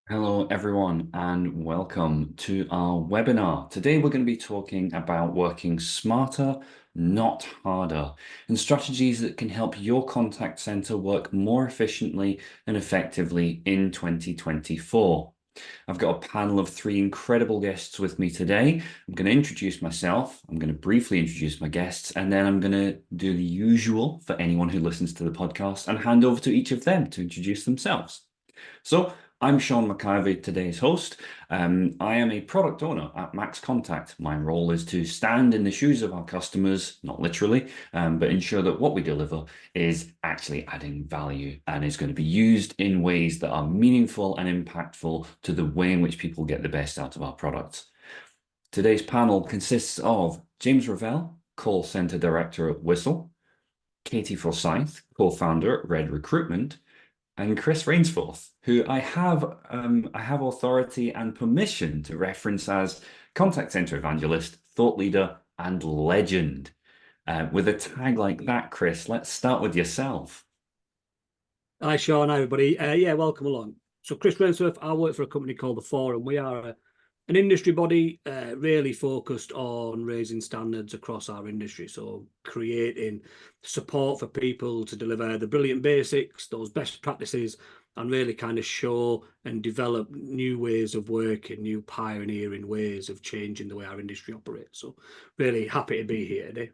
Hello, everyone, and welcome to our webinar. Today, we're going to be talking about working smarter, not harder, and strategies that can help your contact center work more efficiently and effectively in 2024. I've got a panel of three incredible guests with me today. I'm going to introduce myself, I'm going to briefly introduce my guests, and then I'm going to do the usual for anyone who listens to the podcast and hand over to each of them to introduce themselves. So I'm Sean McIvey, today's host. I am a product owner at Max Contact. My role is to stand in the shoes of our customers, not literally, but ensure that what we deliver is actually adding value and is going to be used in ways that are meaningful and impactful to the way in which people get the best out of our products. Today's panel consists of James Revell, Call Center Director at Whistle, Katie Forsyth, co-founder at Red Recruitment, and Chris Rainsforth, who I have authority and permission to reference as contact center evangelist, thought leader, and legend. With a tag like that, Chris, let's start with yourself. Hi, Sean. Hi, everybody. Welcome along. So, Chris Rainsforth, I work for a company called The Forum. We are an industry body really focused on raising standards across our industry. So, creating support for people to deliver the brilliant basics, those best practices, and really kind of show and develop new ways of working, new pioneering ways of changing the way our industry operates. So, really happy to be here today.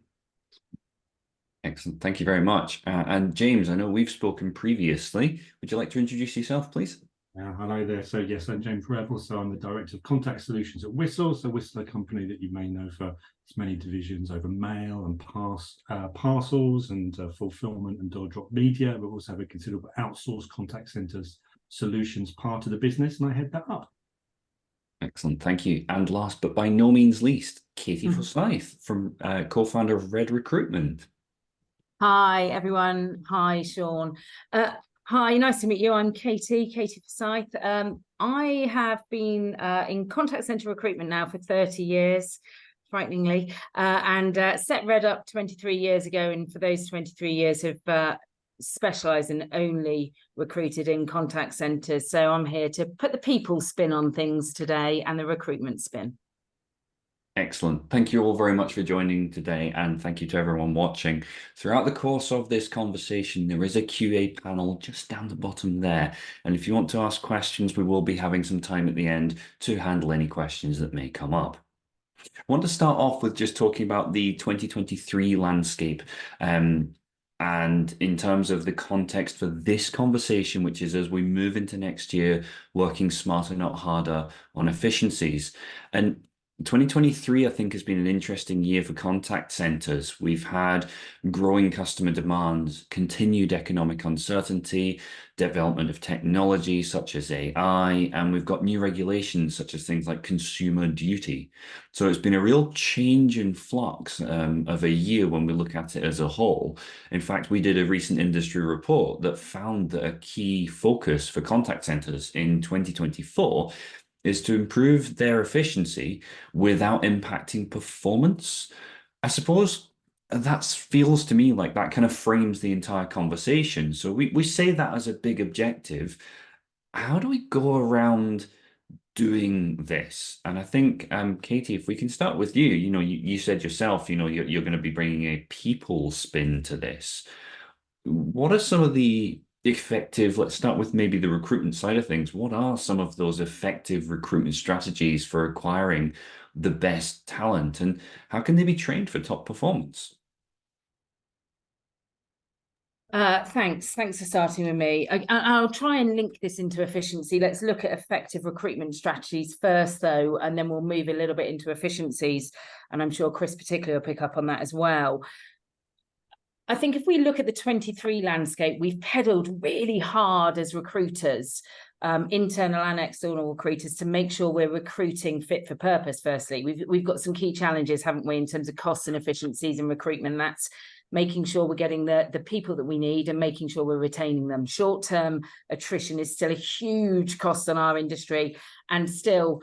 Excellent. Thank you very much. And James, I know we've spoken previously. Would you like to introduce yourself, please? Hello there. So yes, I'm James Revell. So I'm the Director of Contact Solutions at Whistle. So Whistle, a company that you may know for its many divisions over mail and parcels and fulfillment and door drop media. We also have a considerable outsourced contact centers solutions part of the business, and I head that up. Excellent. Thank you. And last but by no means least, Katie Forsyth, from co-founder of Red Recruitment. Hi, everyone. Hi, Sean. Hi, nice to meet you. I'm Katie Forsyth. I have been in contact center recruitment now for 30 years, frighteningly, and set Red up 23 years ago. And for those 23 years have specialized and only recruited in contact centers. So I'm here to put the people spin on things today and the recruitment spin. Excellent. Thank you all very much for joining today, and thank you to everyone watching. Throughout the course of this conversation, there is a QA panel just down the bottom there. And if you want to ask questions, we will be having some time at the end to handle any questions that may come up. I want to start off with just talking about the 2023 landscape. And in terms of the context for this conversation, which is as we move into next year, working smarter, not harder on efficiencies. And 2023, I think, has been an interesting year for contact centers. We've had growing customer demands, continued economic uncertainty, development of technology such as AI, and we've got new regulations such as things like consumer duty. So it's been a real change in flux of a year when we look at it as a whole. In fact, we did a recent industry report that found that a key focus for contact centers in 2024 is to improve their efficiency without impacting performance. I suppose that feels to me like that kind of frames the entire conversation. So we say that as a big objective. How do we go around doing this? And I think, Katie, if we can start with you, you said yourself, you're going to be bringing a people spin to this. What are some of the effective, let's start with maybe the recruitment side of things. What are some of those effective recruitment strategies for acquiring the best talent, and how can they be trained for top performance? Thanks for starting with me. I'll try and link this into efficiency. Let's look at effective recruitment strategies first, though, and then we'll move a little bit into efficiencies. And I'm sure Chris particularly will pick up on that as well. I think if we look at the 23 landscape, we've pedaled really hard as recruiters, internal and external recruiters, to make sure we're recruiting fit for purpose. Firstly, we've got some key challenges, haven't we, in terms of costs and efficiencies in recruitment. That's making sure we're getting the people that we need and making sure we're retaining them. Short-term attrition is still a huge cost on our industry, and still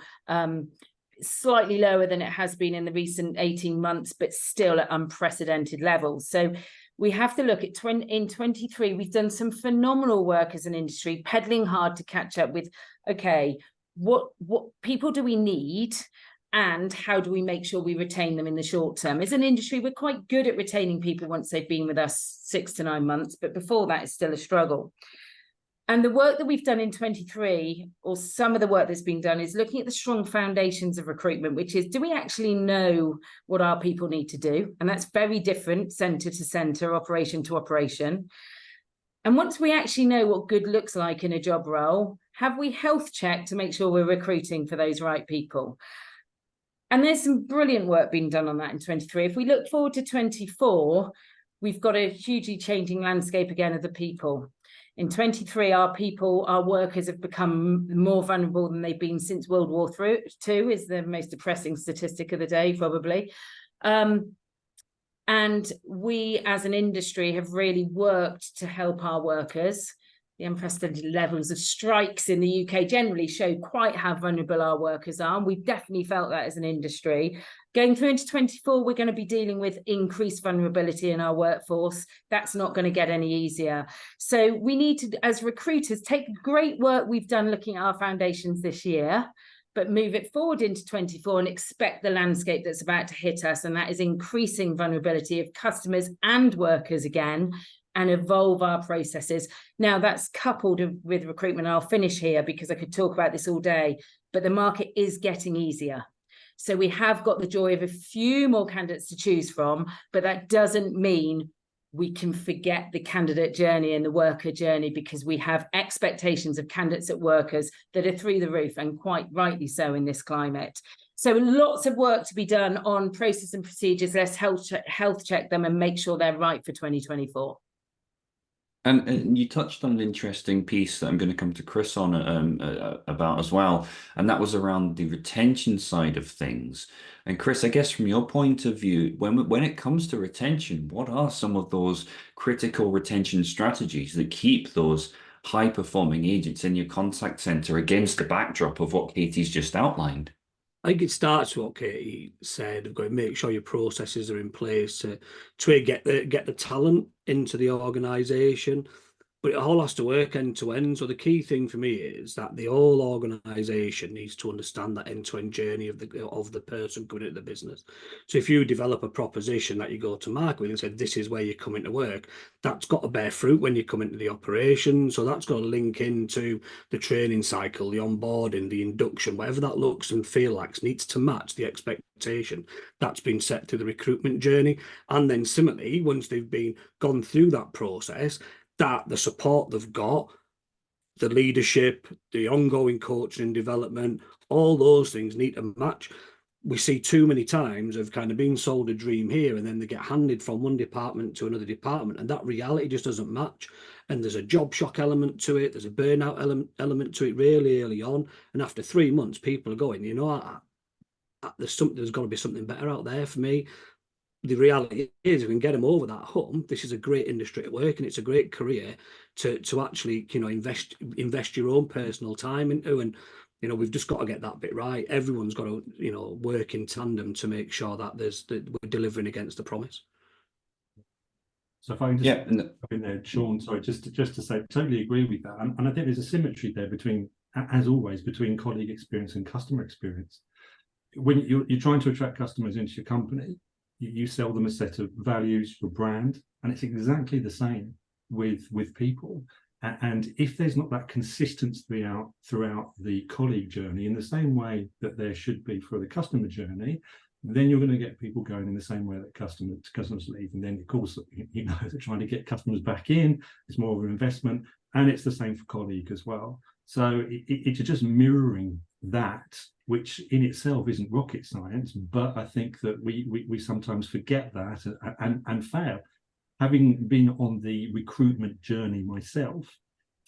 slightly lower than it has been in the recent 18 months, but still at unprecedented levels. So we have to look at in 23, we've done some phenomenal work as an industry, pedaling hard to catch up with, okay, what people do we need? And how do we make sure we retain them in the short term? As an industry, we're quite good at retaining people once they've been with us 6 to 9 months, but before that, it's still a struggle. And the work that we've done in 23, or some of the work that's been done, is looking at the strong foundations of recruitment, which is, do we actually know what our people need to do? And that's very different, centre to centre, operation to operation. And once we actually know what good looks like in a job role, have we health checked to make sure we're recruiting for those right people? And there's some brilliant work being done on that in 23. If we look forward to 24, we've got a hugely changing landscape again of the people. In 23, our workers have become more vulnerable than they've been since World War II, is the most depressing statistic of the day, probably. And we as an industry have really worked to help our workers. The unprecedented levels of strikes in the UK generally show quite how vulnerable our workers are. And we've definitely felt that as an industry. Going through into 24, we're going to be dealing with increased vulnerability in our workforce. That's not going to get any easier. So we need to, as recruiters, take the great work we've done looking at our foundations this year, but move it forward into 24 and expect the landscape that's about to hit us. And that is increasing vulnerability of customers and workers again, and evolve our processes. Now, that's coupled with recruitment. I'll finish here because I could talk about this all day, but the market is getting easier. So we have got the joy of a few more candidates to choose from, but that doesn't mean we can forget the candidate journey and the worker journey, because we have expectations of candidates at workers that are through the roof, and quite rightly so in this climate. So lots of work to be done on process and procedures. Let's health check them and make sure they're right for 2024. And you touched on an interesting piece that I'm going to come to Chris on about as well, and that was around the retention side of things. And Chris, I guess from your point of view, when it comes to retention, what are some of those critical retention strategies that keep those high-performing agents in your contact center against the backdrop of what Katie's just outlined? I think it starts with what Katie said. I've got to make sure your processes are in place to get the talent into the organisation, but it all has to work end to end. So the key thing for me is that the whole organisation needs to understand that end-to-end journey of the person coming into the business. So if you develop a proposition that you go to market with and say, this is where you're coming to work, that's got to bear fruit when you come into the operation. So that's got to link into the training cycle, the onboarding, the induction, whatever that looks and feel like, needs to match the expectation that's been set through the recruitment journey. And then similarly, once they've gone through that process, that the support they've got, the leadership, the ongoing coaching and development, all those things need to match. We see too many times of kind of being sold a dream here, and then they get handed from one department to another department, and that reality just doesn't match. And there's a job shock element to it, there's a burnout element to it really early on, and after 3 months, people are going, you know, there's got to be something better out there for me. The reality is, if we can get them over that hump, this is a great industry to work, and it's a great career to actually, you know, invest your own personal time into. And, you know, we've just got to get that bit right. Everyone's got to, you know, work in tandem to make sure that we're delivering against the promise. So if I can just jump in there, Sean, sorry, just to say, totally agree with that. And I think there's a symmetry there between, as always, between colleague experience and customer experience. When you're trying to attract customers into your company, you sell them a set of values, your brand, and it's exactly the same with people. And if there's not that consistency throughout the colleague journey in the same way that there should be for the customer journey, then you're going to get people going in the same way that customers leave. And then, of course, you know, they're trying to get customers back in. It's more of an investment, and it's the same for colleague as well. So it's just mirroring that, which in itself isn't rocket science, but I think that we sometimes forget that and fail. Having been on the recruitment journey myself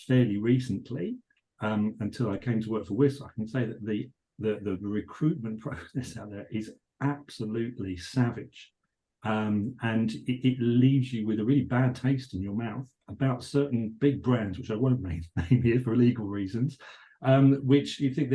fairly recently, until I came to work for Whistle, I can say that the recruitment process out there is absolutely savage. And it leaves you with a really bad taste in your mouth about certain big brands, which I won't name here for legal reasons, which you think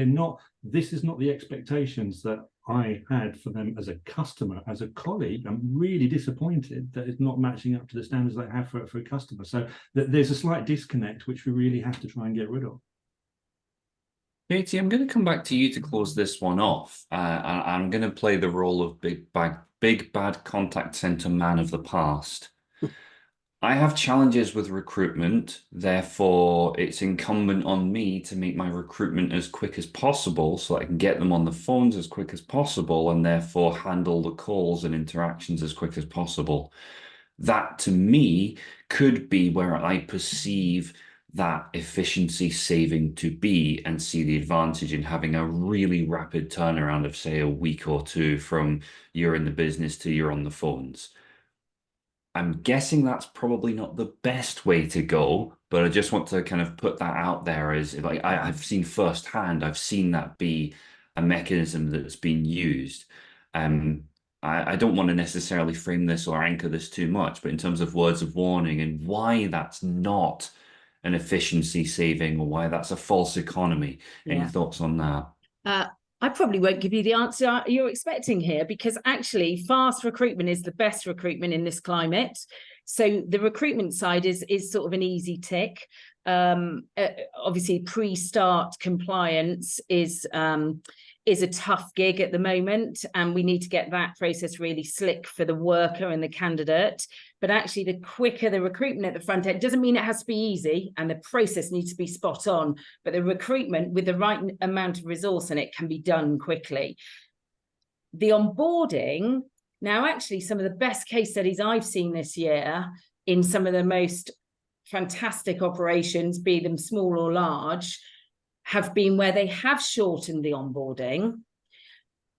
this is not the expectations that I had for them as a customer, as a colleague, I'm really disappointed that it's not matching up to the standards they have for a customer. So there's a slight disconnect, which we really have to try and get rid of. Katie, I'm going to come back to you to close this one off. And I'm going to play the role of big bad contact center man of the past. I have challenges with recruitment, therefore it's incumbent on me to make my recruitment as quick as possible so I can get them on the phones as quick as possible and therefore handle the calls and interactions as quick as possible. That to me could be where I perceive that efficiency saving to be and see the advantage in having a really rapid turnaround of, say, a week or two from you're in the business to you're on the phones. I'm guessing that's probably not the best way to go, but I just want to kind of put that out there as like I've seen firsthand, I've seen that be a mechanism that's been used. I don't want to necessarily frame this or anchor this too much, but in terms of words of warning and why that's not an efficiency saving or why that's a false economy. Any thoughts on that? I probably won't give you the answer you're expecting here, because actually fast recruitment is the best recruitment in this climate. So the recruitment side is sort of an easy tick. Obviously, pre-start compliance is a tough gig at the moment, and we need to get that process really slick for the worker and the candidate. But actually, the quicker the recruitment at the front end, doesn't mean it has to be easy, and the process needs to be spot on, but the recruitment with the right amount of resource in it can be done quickly. The onboarding, now actually some of the best case studies I've seen this year in some of the most fantastic operations, be them small or large, have been where they have shortened the onboarding,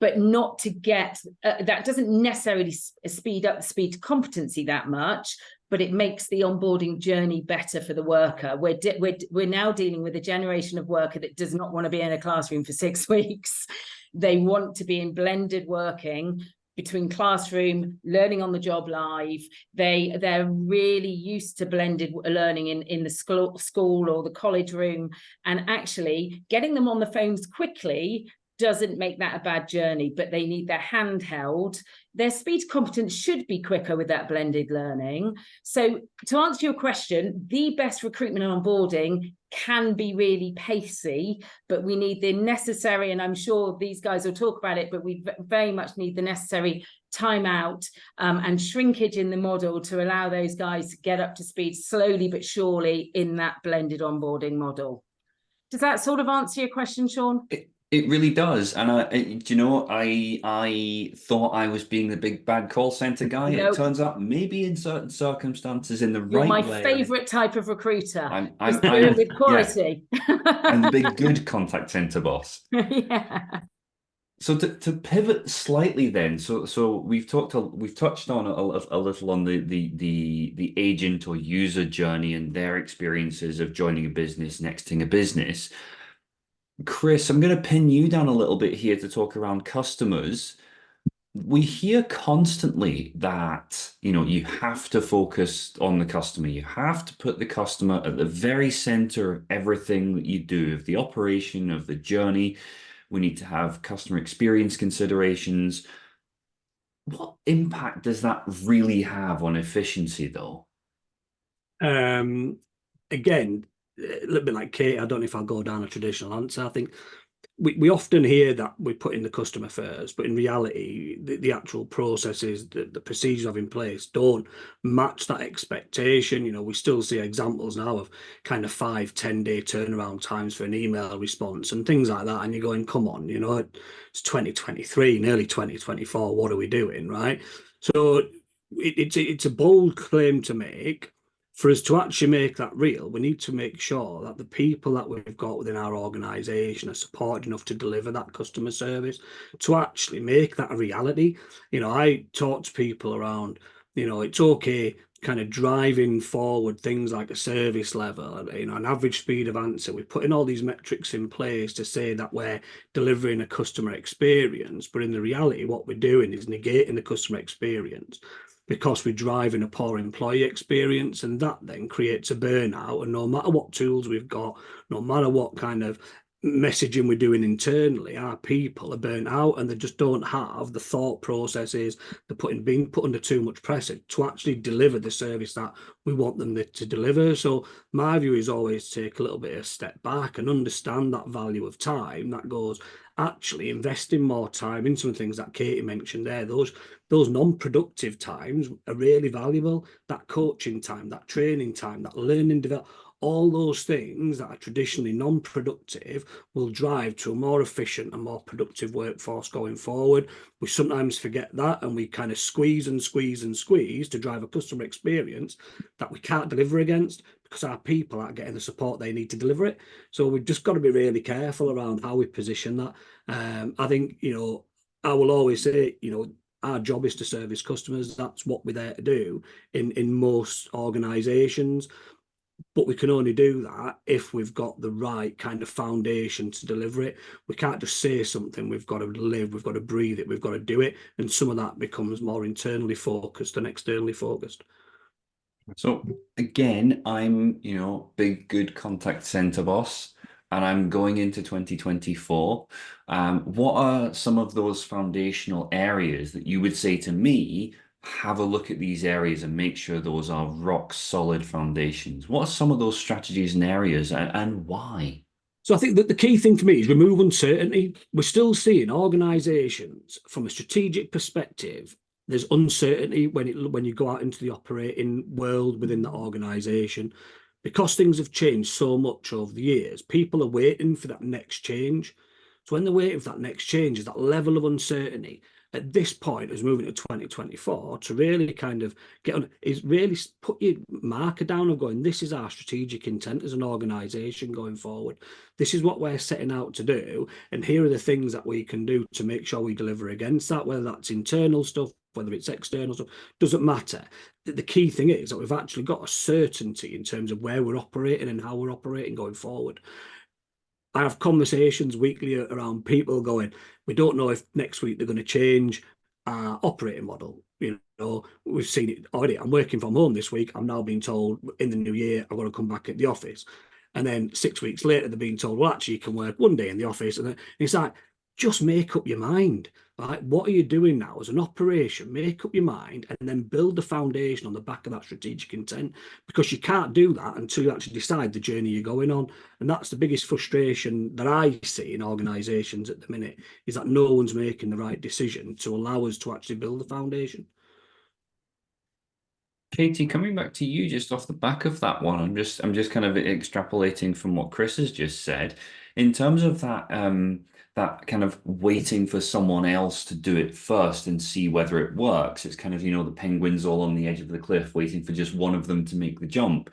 but not to get, that doesn't necessarily speed up the speed to competency that much, but it makes the onboarding journey better for the worker. We're now dealing with a generation of worker that does not want to be in a classroom for 6 weeks. They want to be in blended working between classroom, learning on the job live. They're really used to blended learning in the school or the college room, and actually getting them on the phones quickly doesn't make that a bad journey, but they need their handheld. Their speed competence should be quicker with that blended learning. So to answer your question, the best recruitment and onboarding can be really pacey, but we need the necessary, and I'm sure these guys will talk about it, but we very much need the necessary time out and shrinkage in the model to allow those guys to get up to speed slowly but surely in that blended onboarding model. Does that sort of answer your question, Sean? It really does, and I thought I was being the big bad call center guy. Nope. It turns out maybe in certain circumstances, in the You're right my way. favorite type of recruiter. I'm with quality. Yeah. I'm the big good contact center boss. Yeah. So to pivot slightly, then, so we've touched on a little on the agent or user journey and their experiences of joining a business, nexting a business. Chris, I'm going to pin you down a little bit here to talk around customers. We hear constantly that, you have to focus on the customer. You have to put the customer at the very center of everything that you do, of the operation, of the journey. We need to have customer experience considerations. What impact does that really have on efficiency, though? Again, a little bit like Kate, I don't know if I'll go down a traditional answer. I think we often hear that we're putting the customer first, but in reality, the actual processes, the procedures we have in place don't match that expectation. We still see examples now of kind of 5-10 day turnaround times for an email response and things like that. And you're going, come on, it's 2023, nearly 2024. What are we doing, right? So it's a bold claim to make. For us to actually make that real, we need to make sure that the people that we've got within our organisation are supported enough to deliver that customer service, to actually make that a reality. I talk to people around, it's okay kind of driving forward things like a service level, an average speed of answer. We're putting all these metrics in place to say that we're delivering a customer experience, but in the reality, what we're doing is negating the customer experience, because we're driving a poor employee experience, and that then creates a burnout. And no matter what tools we've got, no matter what kind of messaging we're doing internally, our people are burnt out and they just don't have the thought processes. They're being put under too much pressure to actually deliver the service that we want them to deliver. So my view is always take a little bit of a step back and understand that value of time that goes actually investing more time in some things that Katie mentioned there. Those non-productive times are really valuable. That coaching time, that training time, that learning development, all those things that are traditionally non-productive will drive to a more efficient and more productive workforce going forward. We sometimes forget that and we kind of squeeze to drive a customer experience that we can't deliver against because our people aren't getting the support they need to deliver it. So we've just got to be really careful around how we position that. I think, I will always say, our job is to service customers. That's what we're there to do in most organizations. But we can only do that if we've got the right kind of foundation to deliver it. We can't just say something. We've got to live, we've got to breathe it, we've got to do it. And some of that becomes more internally focused than externally focused. So again, I'm, big, good contact center boss, and I'm going into 2024. What are some of those foundational areas that you would say to me, have a look at these areas and make sure those are rock solid foundations? What are some of those strategies and areas and why? So I think that the key thing for me is remove uncertainty. We're still seeing organizations from a strategic perspective. There's uncertainty when you go out into the operating world within that organization, because things have changed so much over the years. People are waiting for that next change. So when they're waiting for that next change, is that level of uncertainty at this point, as moving to 2024, to really kind of get on, is really put your marker down of going, this is our strategic intent as an organization going forward. This is what we're setting out to do. And here are the things that we can do to make sure we deliver against that, whether that's internal stuff, whether it's external stuff, doesn't matter. The key thing is that we've actually got a certainty in terms of where we're operating and how we're operating going forward. I have conversations weekly around people going, we don't know if next week they're going to change our operating model. We've seen it already. I'm working from home this week. I'm now being told in the new year I'm going to come back at the office. And then 6 weeks later, they're being told, well, actually, you can work one day in the office. And it's like, just make up your mind. Right? What are you doing now as an operation? Make up your mind and then build the foundation on the back of that strategic intent, because you can't do that until you actually decide the journey you're going on. And that's the biggest frustration that I see in organizations at the minute, is that no one's making the right decision to allow us to actually build the foundation. Katie, coming back to you just off the back of that one, I'm just kind of extrapolating from what Chris has just said. In terms of that that kind of waiting for someone else to do it first and see whether it works. It's kind of, the penguins all on the edge of the cliff waiting for just one of them to make the jump.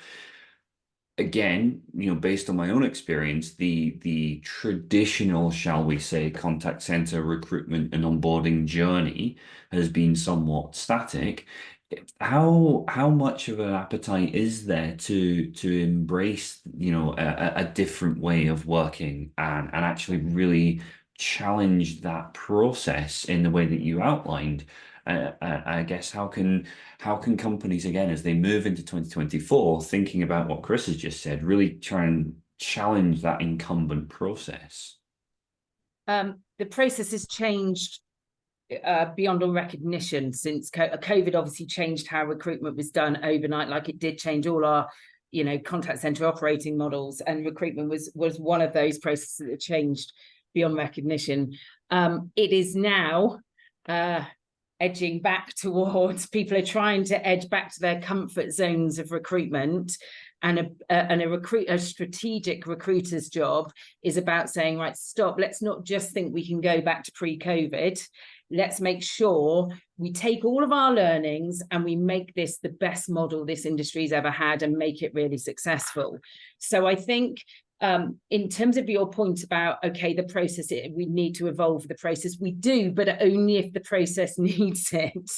Again, based on my own experience, the traditional, shall we say, contact center recruitment and onboarding journey has been somewhat static. How much of an appetite is there to embrace a different way of working and actually really challenge that process in the way that you outlined? I guess how can companies, again, as they move into 2024, thinking about what Chris has just said, really try and challenge that incumbent process? The process has changed beyond all recognition since COVID obviously changed how recruitment was done overnight, like it did change all our contact center operating models, and recruitment was one of those processes that changed beyond recognition. It is now edging back towards, people are trying to edge back to their comfort zones of recruitment, and a strategic recruiter's job is about saying, right, stop, let's not just think we can go back to pre-COVID. Let's make sure we take all of our learnings and we make this the best model this industry's ever had and make it really successful. So I think in terms of your point about, okay, the process, we need to evolve the process. We do, but only if the process needs it,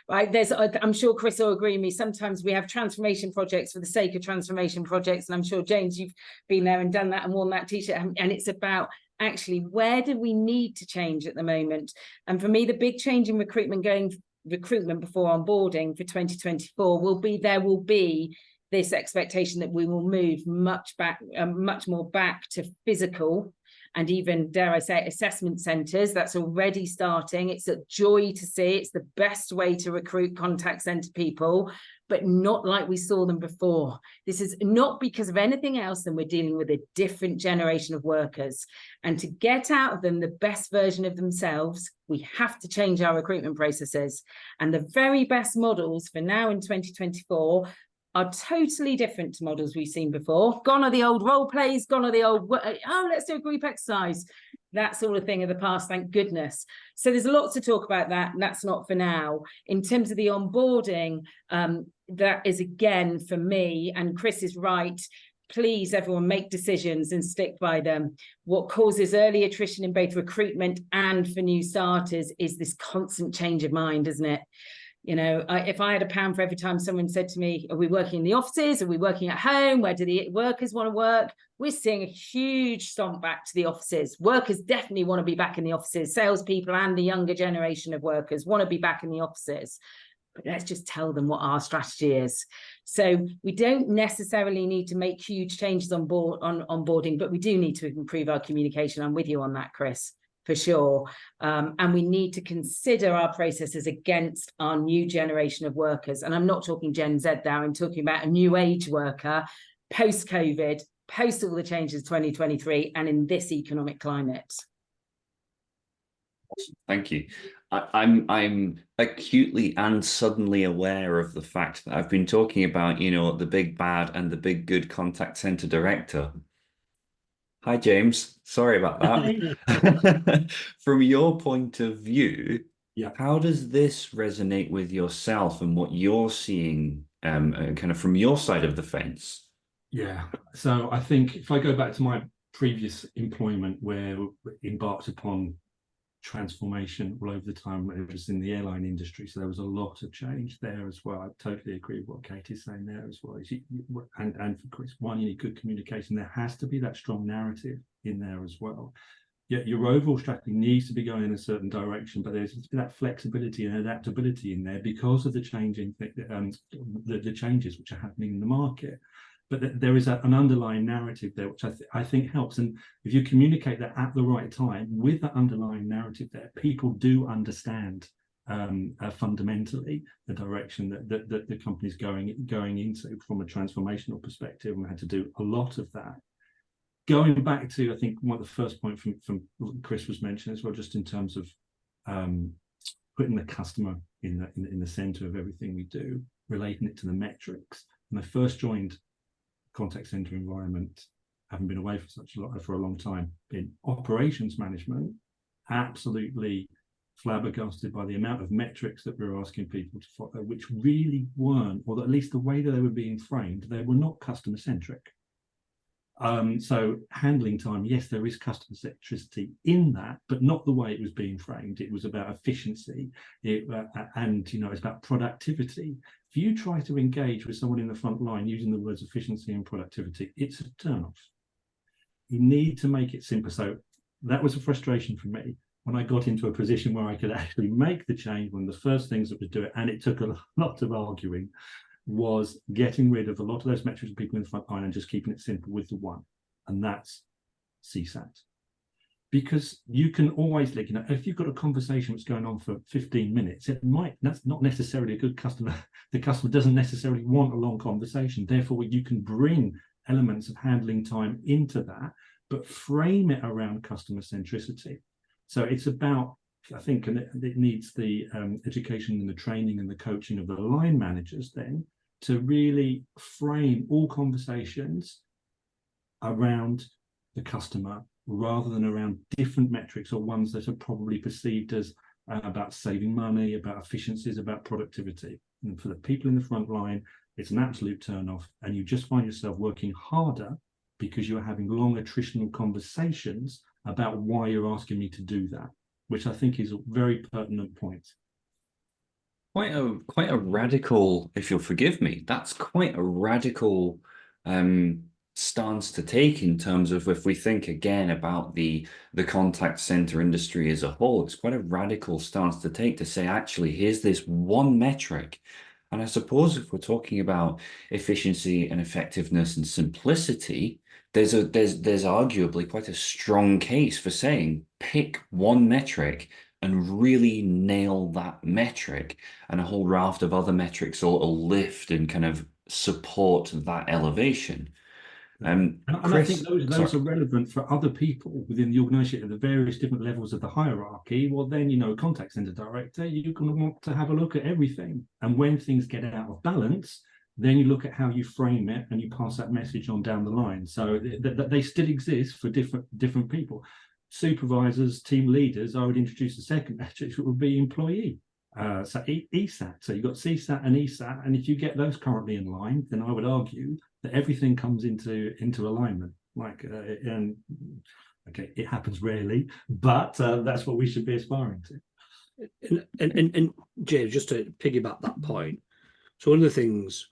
right? I'm sure Chris will agree with me. Sometimes we have transformation projects for the sake of transformation projects. And I'm sure, James, you've been there and done that and worn that t-shirt. And it's about, actually, where do we need to change at the moment? And for me, the big change in recruitment before onboarding for 2024 will be this expectation that we will move much more back to physical and even, dare I say, assessment centres. That's already starting. It's a joy to see. It's the best way to recruit contact centre people, but not like we saw them before. This is not because of anything else than we're dealing with a different generation of workers. And to get out of them the best version of themselves, we have to change our recruitment processes. And the very best models for now in 2024 are totally different to models we've seen before. Gone are the old role plays, gone are the old, oh, let's do a group exercise. That's all a thing of the past, thank goodness. So there's lots to talk about that, and that's not for now. In terms of the onboarding, that is, again, for me, and Chris is right, please, everyone, make decisions and stick by them. What causes early attrition in both recruitment and for new starters is this constant change of mind, isn't it? You know, if I had £1 for every time someone said to me, are we working in the offices? Are we working at home? Where do the workers want to work? We're seeing a huge stomp back to the offices. Workers definitely want to be back in the offices. Salespeople and the younger generation of workers want to be back in the offices. But let's just tell them what our strategy is. So we don't necessarily need to make huge changes on onboarding, but we do need to improve our communication. I'm with you on that, Chris, for sure. And we need to consider our processes against our new generation of workers. And I'm not talking Gen Z there, I'm talking about a new age worker, post-COVID, post all the changes of 2023, and in this economic climate. Thank you. I'm acutely and suddenly aware of the fact that I've been talking about, you know, the big bad and the big good contact center director. Hi, James. Sorry about that. From your point of view, Yeah. how does this resonate with yourself and what you're seeing kind of from your side of the fence? Yeah. So I think if I go back to my previous employment where we embarked upon transformation all over the time, it was in the airline industry, so there was a lot of change there as well. I totally agree with what Katie's saying there as well. And for Chris, one, you need good communication. There has to be that strong narrative in there as well. Yeah, your overall strategy needs to be going in a certain direction, but there's that flexibility and adaptability in there because of the changing the changes which are happening in the market. But there is an underlying narrative there, which I think helps. And if you communicate that at the right time with that underlying narrative there, people do understand fundamentally the direction that the company's going into from a transformational perspective, and we had to do a lot of that. Going back to, I think, one of the first point from Chris was mentioned as well, just in terms of putting the customer in the center of everything we do, relating it to the metrics. When I first joined contact center environment, having been away for a long time in operations management, absolutely flabbergasted by the amount of metrics that we were asking people to follow, which really weren't, or at least the way that they were being framed, they were not customer centric. So handling time, yes, there is customer centricity in that, but not the way it was being framed. It was about efficiency, and you know, it's about productivity. If you try to engage with someone in the front line using the words efficiency and productivity, it's a turnoff. You need to make it simple. So that was a frustration for me when I got into a position where I could actually make the change. One of the first things that was do it, and it took a lot of arguing, was getting rid of a lot of those metrics of people in the front line and just keeping it simple with the one, and that's CSAT. Because you can always, like, you know, if you've got a conversation that's going on for 15 minutes, that's not necessarily a good customer. The customer doesn't necessarily want a long conversation. Therefore, you can bring elements of handling time into that, but frame it around customer centricity. So it's about, I think, and it needs the education and the training and the coaching of the line managers then to really frame all conversations around the customer rather than around different metrics or ones that are probably perceived as about saving money, about efficiencies, about productivity. And for the people in the front line, it's an absolute turn off, and you just find yourself working harder because you're having long attritional conversations about why you're asking me to do that, which I think is a very pertinent point. Quite a radical, if you'll forgive me, that's quite a radical stance to take in terms of, if we think again about the contact center industry as a whole, it's quite a radical stance to take to say, actually, here's this one metric. And I suppose if we're talking about efficiency and effectiveness and simplicity, there's arguably quite a strong case for saying pick one metric and really nail that metric, and a whole raft of other metrics will lift and kind of support that elevation. And I think Chris, those sorry. are relevant for other people within the organization at the various different levels of the hierarchy. Well, then, you know, contact center director, you're going to want to have a look at everything. And when things get out of balance, then you look at how you frame it and you pass that message on down the line. So they still exist for different people. Supervisors, team leaders, I would introduce a second metric, which would be employee. So ESAT. So you've got CSAT and ESAT, and if you get those currently in line, then I would argue that everything comes into alignment. Like, and okay, it happens rarely, but that's what we should be aspiring to. And James, just to piggyback that point, so one of the things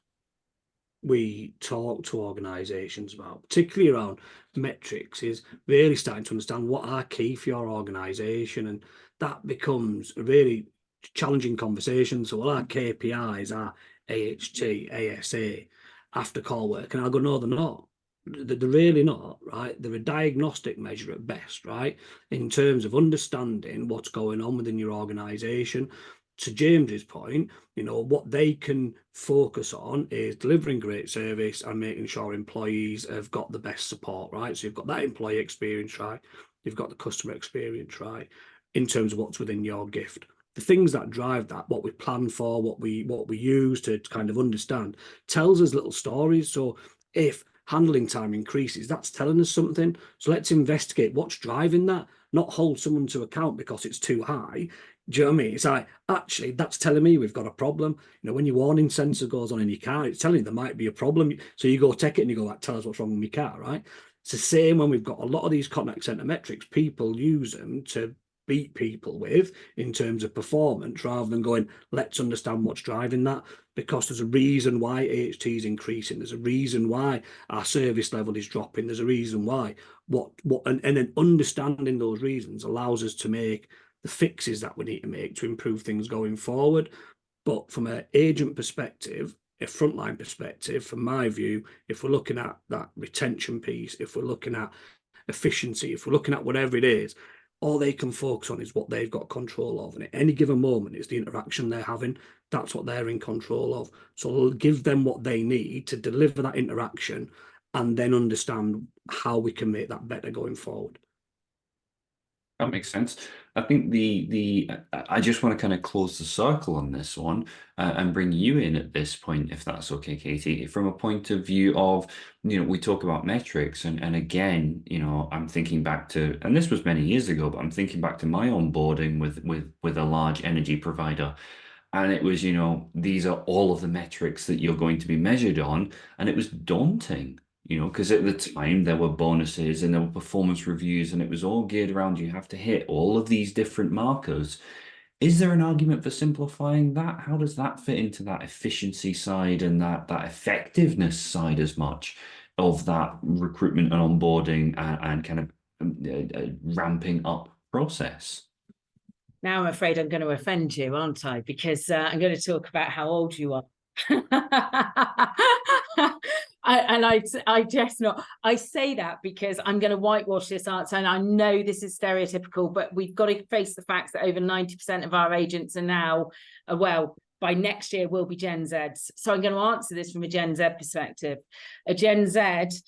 we talk to organisations about, particularly around metrics, is really starting to understand what are key for your organisation, and that becomes a really challenging conversation. So all our KPIs are AHT, ASA, after call work, and I'll go, no, they're not. They're really not, right? They're a diagnostic measure at best, right? In terms of understanding what's going on within your organisation. To James's point, you know, what they can focus on is delivering great service and making sure employees have got the best support, right? So you've got that employee experience right, you've got the customer experience right, in terms of what's within your gift. The things that drive that, what we plan for, what we use to kind of understand, tells us little stories. So if handling time increases, that's telling us something. So let's investigate what's driving that, not hold someone to account because it's too high. Do you know what I mean? It's like, actually, that's telling me we've got a problem. You know, when your warning sensor goes on in your car, it's telling you there might be a problem. So you go take it and you go, like, tell us what's wrong with your car, right? It's the same when we've got a lot of these contact center metrics. People use them to beat people with in terms of performance, rather than going, let's understand what's driving that, because there's a reason why AHT is increasing. There's a reason why our service level is dropping. There's a reason why and then understanding those reasons allows us to make the fixes that we need to make to improve things going forward. But from an agent perspective, a frontline perspective, from my view, if we're looking at that retention piece, if we're looking at efficiency, if we're looking at whatever it is, all they can focus on is what they've got control of. And at any given moment, it's the interaction they're having. That's what they're in control of. So give them what they need to deliver that interaction, and then understand how we can make that better going forward. That makes sense. I think I just want to kind of close the circle on this one and bring you in at this point, if that's okay, Katie, from a point of view of, you know, we talk about metrics, and again, you know, I'm thinking back to, and this was many years ago, but I'm thinking back to my onboarding with a large energy provider. And it was, you know, these are all of the metrics that you're going to be measured on. And it was daunting, you know, because at the time there were bonuses and there were performance reviews, and it was all geared around you have to hit all of these different markers. Is there an argument for simplifying that? How does that fit into that efficiency side and that effectiveness side as much of that recruitment and onboarding and kind of ramping up process? Now I'm afraid I'm going to offend you, aren't I? Because I'm going to talk about how old you are. I just not. I say that because I'm going to whitewash this answer, and I know this is stereotypical, but we've got to face the facts that over 90% of our agents are now, well, by next year will be Gen Zs. So I'm going to answer this from a Gen Z perspective. A Gen Z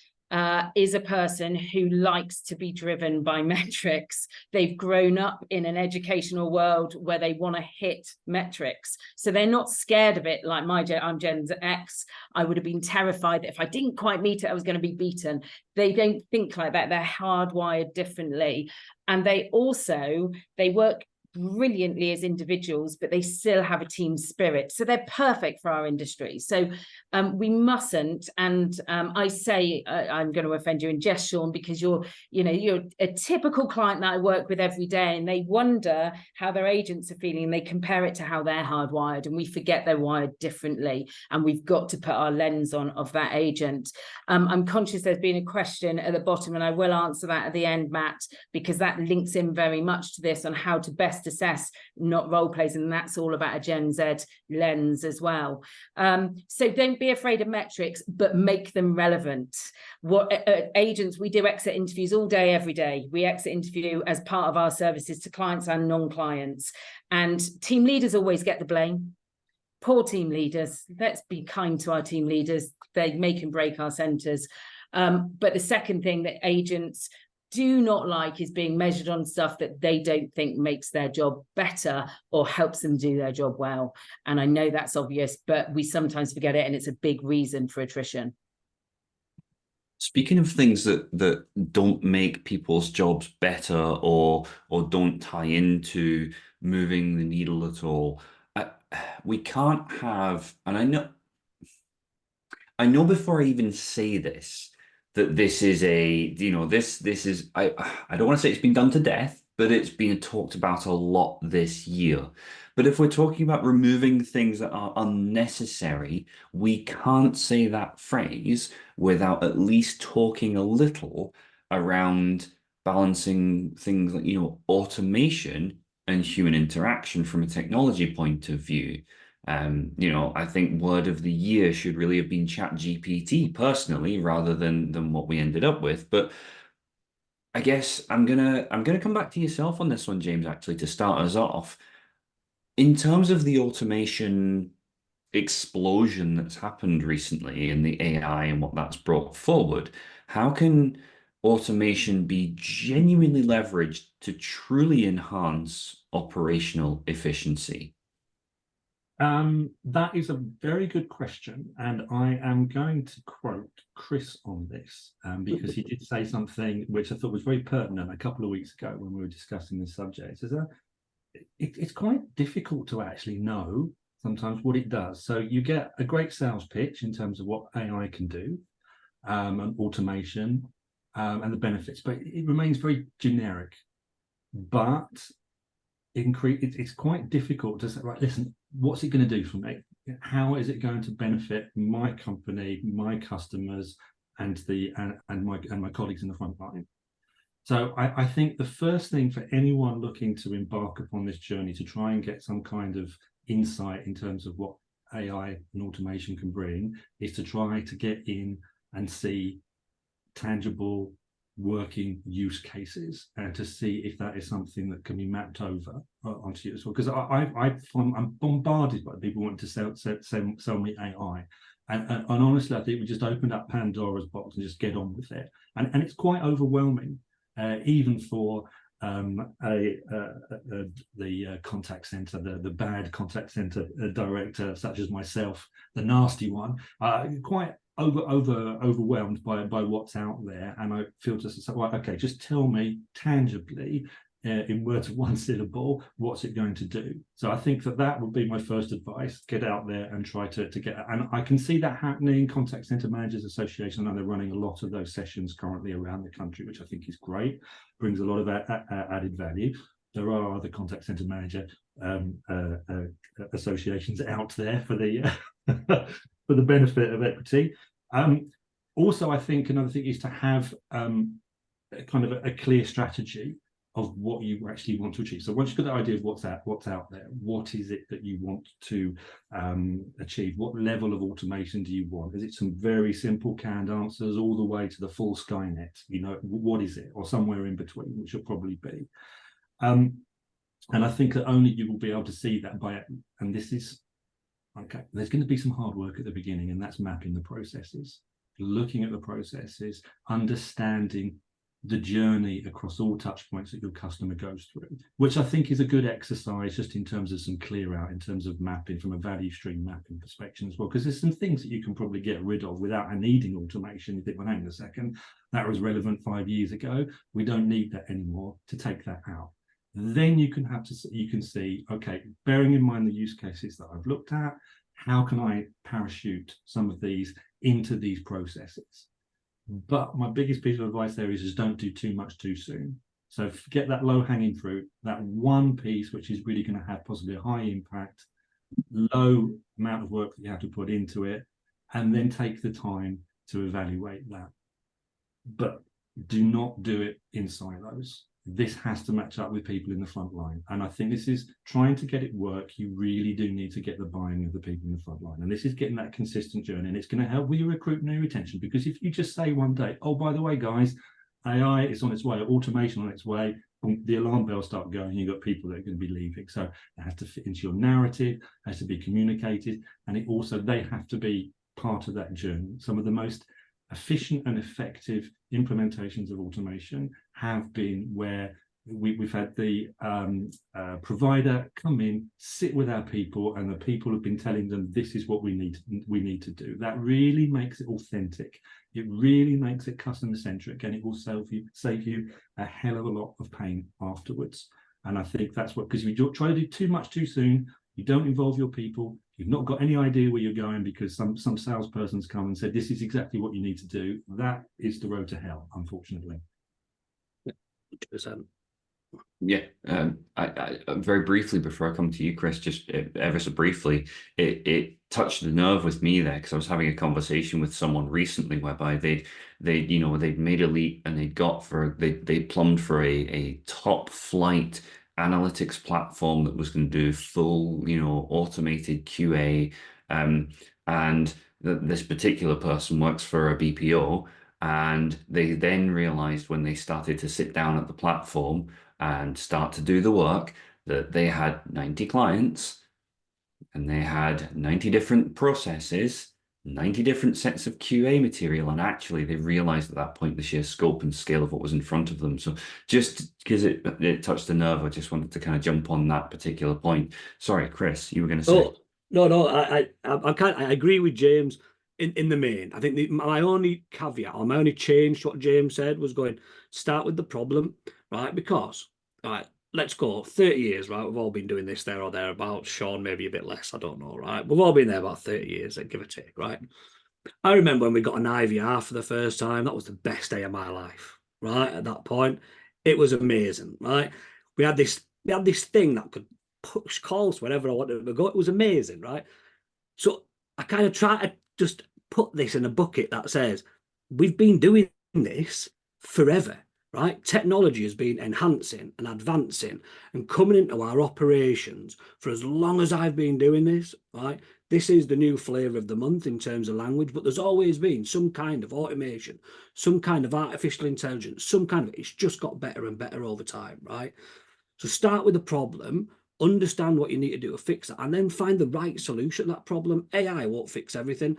is a person who likes to be driven by metrics. They've grown up in an educational world where they want to hit metrics. So they're not scared of it like I'm Gen X. I would have been terrified that if I didn't quite meet it, I was going to be beaten. They don't think like that. They're hardwired differently. And they work brilliantly as individuals, but they still have a team spirit. So they're perfect for our industry. So we mustn't, and I say I'm going to offend you in jest, Sean, because you're a typical client that I work with every day, and they wonder how their agents are feeling, and they compare it to how they're hardwired, and we forget they're wired differently, and we've got to put our lens on of that agent. I'm conscious there's been a question at the bottom, and I will answer that at the end, Matt, because that links in very much to this on how to best assess, not role plays, and that's all about a Gen Z lens as well. So don't be afraid of metrics, but make them relevant. What agents, we do exit interviews all day, every day. We exit interview as part of our services to clients and non-clients, and team leaders always get the blame. Poor team leaders. Let's be kind to our team leaders. They make and break our centres. But the second thing that agents do not like is being measured on stuff that they don't think makes their job better or helps them do their job well. And I know that's obvious, but we sometimes forget it, and it's a big reason for attrition. Speaking of things that don't make people's jobs better or don't tie into moving the needle at all, we can't have, and I know before I even say this, that this is this is, I don't want to say it's been done to death, but it's been talked about a lot this year. But if we're talking about removing things that are unnecessary, we can't say that phrase without at least talking a little around balancing things like, automation and human interaction from a technology point of view. I think word of the year should really have been ChatGPT personally, rather than what we ended up with. But I guess I'm gonna come back to yourself on this one, James, actually, to start us off. In terms of the automation explosion that's happened recently in the AI and what that's brought forward, how can automation be genuinely leveraged to truly enhance operational efficiency? That is a very good question, and I am going to quote Chris on this because he did say something which I thought was very pertinent a couple of weeks ago when we were discussing this subject. It's quite difficult to actually know sometimes what it does. So you get a great sales pitch in terms of what AI can do, and automation, and the benefits, but it remains very generic. But it's quite difficult to say, right, listen, what's it going to do for me? How is it going to benefit my company, my customers, and my colleagues in the front line? So I think the first thing for anyone looking to embark upon this journey to try and get some kind of insight in terms of what AI and automation can bring is to try to get in and see tangible working use cases and to see if that is something that can be mapped over onto you as well. Because I'm bombarded by people wanting to sell me AI. And honestly, I think we just opened up Pandora's box and just get on with it. And it's quite overwhelming, even for the contact center, the bad contact center director, such as myself, the nasty one, quite overwhelmed by what's out there. And I feel just like, well, okay, just tell me tangibly, in words of one syllable, what's it going to do? So I think that would be my first advice: get out there and try to get. And I can see that happening. Contact Center Managers Association, I know they're running a lot of those sessions currently around the country, which I think is great, brings a lot of added value. There are other contact center manager associations out there for the for the benefit of equity. Also, I think another thing is to have kind of a clear strategy of what you actually want to achieve. So once you've got the idea of what's out there, what is it that you want to achieve? What level of automation do you want? Is it some very simple canned answers all the way to the full Skynet? What is it? Or somewhere in between, which will probably be. And I think that only you will be able to see that and this is, okay, there's going to be some hard work at the beginning, and that's mapping the processes, looking at the processes, understanding the journey across all touch points that your customer goes through, which I think is a good exercise just in terms of some clear out, in terms of mapping from a value stream mapping perspective as well, because there's some things that you can probably get rid of without needing automation. You think, well, hang on a second, that was relevant 5 years ago. We don't need that anymore, to take that out. Then you can see, okay, bearing in mind the use cases that I've looked at, how can I parachute some of these into these processes? But my biggest piece of advice there is don't do too much too soon. So get that low-hanging fruit, that one piece which is really going to have possibly a high impact, low amount of work that you have to put into it, and then take the time to evaluate that. But do not do it in silos. this has to match up with people in the front line. And I think this is trying to get it work. You really do need to get the buy-in of the people in the front line. And this is getting that consistent journey. And it's going to help with your recruitment and your retention. Because if you just say one day, oh, by the way, guys, AI is on its way, automation on its way, the alarm bells start going, you've got people that are going to be leaving. So it has to fit into your narrative, has to be communicated. And it also, they have to be part of that journey. Some of the most efficient and effective implementations of automation have been where we've had the provider come in, sit with our people, and the people have been telling them this is what we need to do. That really makes it authentic. It really makes it customer-centric, and it will save you a hell of a lot of pain afterwards. And I think that's what, because you try to do too much too soon, you don't involve your people, you've not got any idea where you're going because some salesperson's come and said, this is exactly what you need to do. That is the road to hell, unfortunately. 100%. Yeah, I very briefly before I come to you, Chris, just ever so briefly, it touched the nerve with me there because I was having a conversation with someone recently whereby they'd made a leap and they plumbed for a top flight analytics platform that was going to do full, automated QA, and this particular person works for a BPO, and they then realized when they started to sit down at the platform and start to do the work that they had 90 clients and they had 90 different processes, 90 different sets of QA material. And actually they realized at that point the sheer scope and scale of what was in front of them. So just because it touched the nerve, I just wanted to kind of jump on that particular point. Sorry, Chris, you were going to say. Oh, no, I agree with James in the main. I think my only caveat or my only change to what James said was going, start with the problem, right? Because, right, let's go 30 years, right? We've all been doing this there or thereabouts. Sean, maybe a bit less, I don't know, right? We've all been there about 30 years, give or take, right? I remember when we got an IVR for the first time, that was the best day of my life, right? At that point, it was amazing, right? We had this thing that could push calls wherever I wanted to go. It was amazing, right? So I kind of try to just put this in a bucket that says, we've been doing this forever, right? Technology has been enhancing and advancing and coming into our operations for as long as I've been doing this, right? This is the new flavor of the month in terms of language, but there's always been some kind of automation, some kind of artificial intelligence, it's just got better and better over time, right? So start with the problem, understand what you need to do to fix it, and then find the right solution to that problem. AI won't fix everything.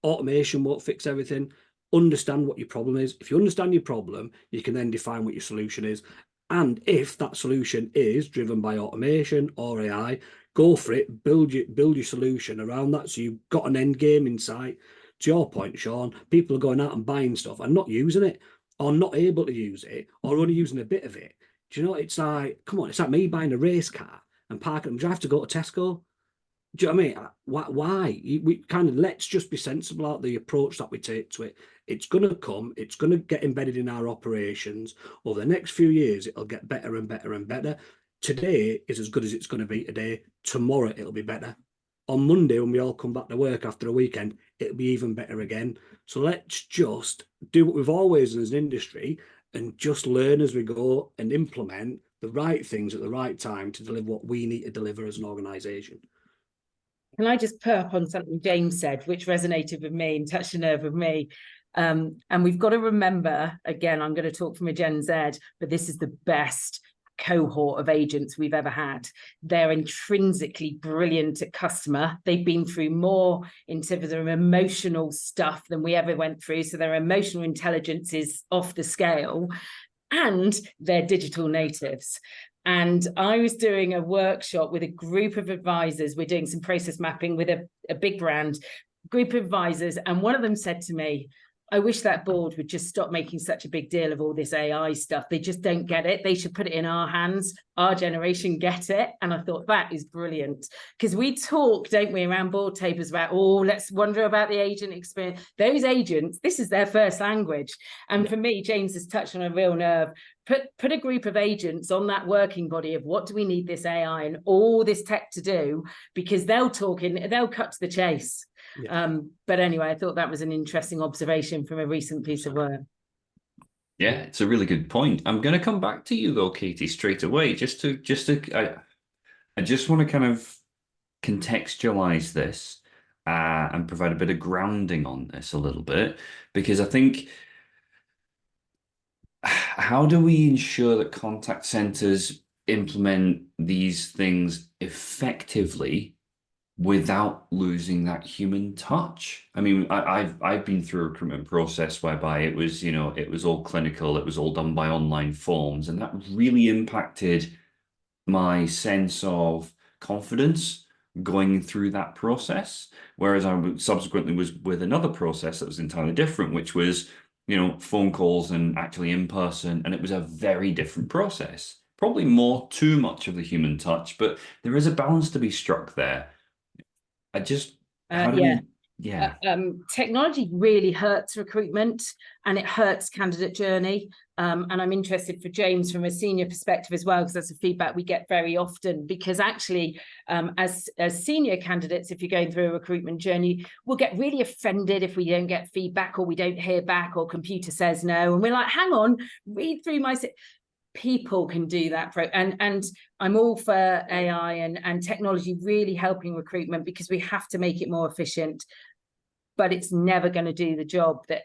Automation won't fix everything. Understand what your problem is. If you understand your problem, you can then define what your solution is. And if that solution is driven by automation or AI, go for it, build your solution around that. So you've got an end game in sight. To your point, Sean, people are going out and buying stuff and not using it, or not able to use it, or only using a bit of it. Do you know, it's like, come on, it's like me buying a race car and parking. Do I have to go to Tesco? Do you know what I mean? Why? We kind of, let's just be sensible about the approach that we take to it. It's going to come, it's going to get embedded in our operations. Over the next few years, it'll get better and better and better. Today is as good as it's going to be today. Tomorrow, it'll be better. On Monday, when we all come back to work after a weekend, it'll be even better again. So let's just do what we've always done as an industry and just learn as we go and implement the right things at the right time to deliver what we need to deliver as an organisation. Can I just perk on something James said, which resonated with me and touched a nerve with me? And we've got to remember, again, I'm going to talk from a Gen Z, but this is the best cohort of agents we've ever had. They're intrinsically brilliant at customer. They've been through more in terms of their emotional stuff than we ever went through. So their emotional intelligence is off the scale, and they're digital natives. And I was doing a workshop with a group of advisors. We're doing some process mapping with a big brand group of advisors. And one of them said to me, I wish that board would just stop making such a big deal of all this AI stuff. They just don't get it. They should put it in our hands. Our generation get it. And I thought that is brilliant, because we talk, don't we, around board tables about, oh, let's wonder about the agent experience. Those agents, this is their first language. And for me, James has touched on a real nerve. Put a group of agents on that working body of what do we need this AI and all this tech to do, because they'll cut to the chase. Yeah. But anyway, I thought that was an interesting observation from a recent piece of work. Yeah, it's a really good point. I'm going to come back to you though, Katie, straight away. I just want to kind of contextualize this and provide a bit of grounding on this a little bit, because I think how do we ensure that contact centers implement these things effectively without losing that human touch? I mean, I've been through a recruitment process whereby it was, it was all clinical, it was all done by online forms, and that really impacted my sense of confidence going through that process. Whereas subsequently was with another process that was entirely different, which was, phone calls and actually in person, and it was a very different process. Probably too much of the human touch, but there is a balance to be struck there. How do Yeah. we, yeah. Technology really hurts recruitment and it hurts candidate journey. And I'm interested for James from a senior perspective as well, because that's a feedback we get very often. Because actually, as senior candidates, if you're going through a recruitment journey, we'll get really offended if we don't get feedback or we don't hear back or computer says no. And we're like, hang on, read through my... People can do that, and I'm all for AI and technology really helping recruitment, because we have to make it more efficient, but it's never going to do the job that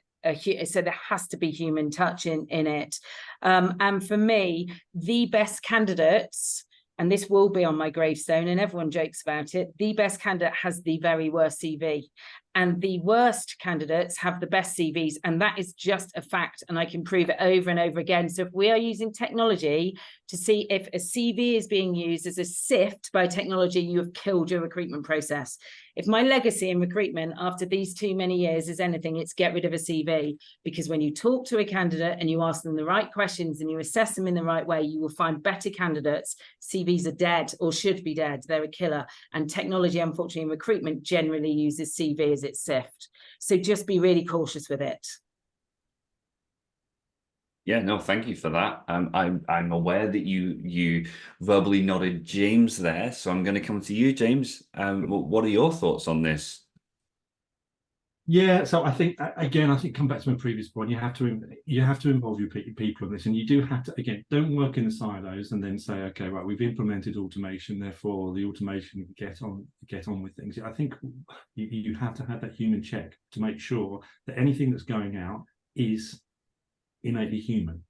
so there has to be human touch in it. And for me, the best candidates, and this will be on my gravestone and everyone jokes about it, the best candidate has the very worst CV. And the worst candidates have the best CVs, and that is just a fact, and I can prove it over and over again. So if we are using technology to see if a CV is being used as a sift by technology, you have killed your recruitment process. If my legacy in recruitment after these too many years is anything, it's get rid of a CV, because when you talk to a candidate and you ask them the right questions and you assess them in the right way, you will find better candidates. CVs are dead, or should be dead. They're a killer. And technology, unfortunately, in recruitment generally uses CV as its sift. So just be really cautious with it. Yeah, no, thank you for that. I'm aware that you verbally nodded James there, so I'm going to come to you, James. What are your thoughts on this? Yeah, so I think come back to my previous point. You have to involve your people in this, and you do have to, again, don't work in the silos and then say, okay, right, we've implemented automation, therefore the automation get on with things. I think you have to have that human check to make sure that anything that's going out is innately human.